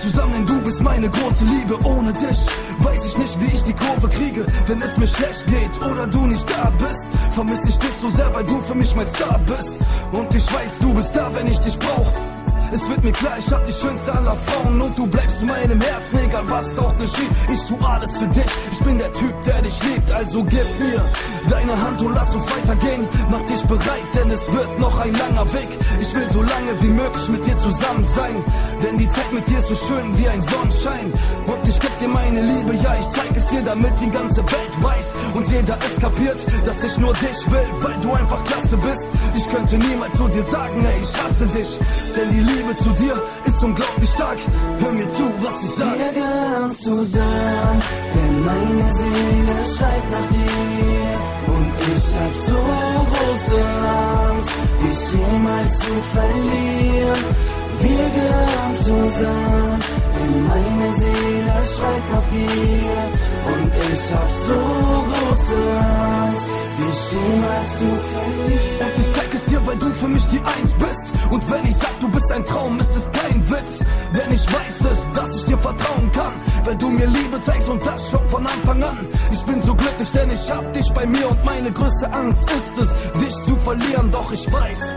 zusammen, du bist meine große Liebe. Ohne dich weiß ich nicht, wie ich die Kurve kriege, wenn es mir schlecht geht oder du nicht da bist. Vermiss ich dich so sehr, weil du für mich mein Star bist. Und ich weiß, du bist da, wenn ich dich brauch. Es wird mir klar, ich hab die schönste aller Frauen und du bleibst in meinem Herzen, egal was auch geschieht. Ich tu alles für dich, ich bin der Typ, der dich liebt. Also gib mir deine Hand und lass uns weitergehen. Mach dich bereit, denn es wird noch ein langer Weg. Ich will so lange wie möglich mit dir zusammen sein, denn die Zeit mit dir ist so schön wie ein Sonnenschein. Und ich geb dir meine Liebe, ja ich zeig es dir, damit die ganze Welt weiß und jeder es kapiert, dass ich nur dich will, weil du einfach klasse bist. Ich könnte niemals zu dir sagen, ey, ich hasse dich, denn die Liebe zu dir ist unglaublich stark. Hör mir zu, was ich sag. Wir gehören zusammen, denn meine Seele schreit nach dir. Und ich hab so große Angst, dich jemals zu verlieren. Wir gehören zusammen, denn meine Seele schreit nach dir. Und ich hab so große Angst, dich jemals zu verlieren. Und ich zeig es dir, weil du für mich die Eins bist. Und wenn ich sag, du bist ein Traum, ist es kein Witz. Denn ich weiß es, dass ich dir vertrauen kann, weil du mir Liebe zeigst und das schon von Anfang an. Ich bin so glücklich, denn ich hab dich bei mir und meine größte Angst ist es, dich zu verlieren. Doch ich weiß,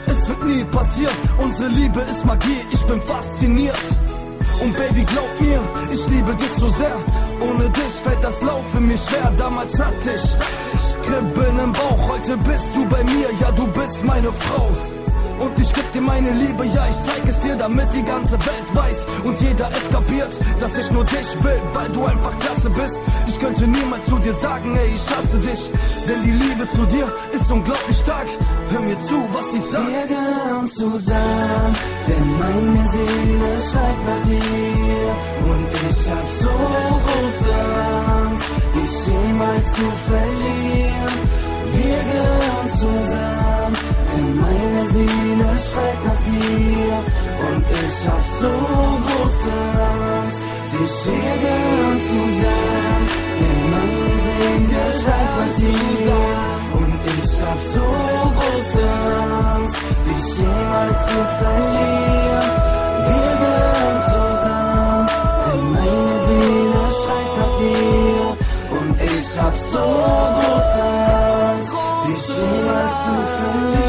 es wird nie passieren. Unsere Liebe ist Magie, ich bin fasziniert. Und Baby, glaub mir, ich liebe dich so sehr. Ohne dich fällt das Laufen mir schwer. Damals hatte ich Kribbeln im Bauch, heute bist du bei mir, ja du bist meine Frau. Und ich geb dir meine Liebe, ja ich zeig es dir, damit die ganze Welt weiß und jeder es kapiert, dass ich nur dich will, weil du einfach klasse bist. Ich könnte niemals zu dir sagen, ey, ich hasse dich, denn die Liebe zu dir ist unglaublich stark. Hör mir zu, was ich sag. Wir gehören zusammen, denn meine Seele schreit nach dir. Und ich hab so große Angst, dich jemals zu verlieren. Wir gehören zusammen, denn meine Seele schreit nach dir. Und ich hab so große Angst, dich gehören zusammen, denn meine Seele schreit nach dir. Und ich hab so große Angst, dich jemals zu verlieren. Wir gehören zusammen, denn meine Seele schreit nach dir. Und ich hab so große Angst, dich jemals zu verlieren.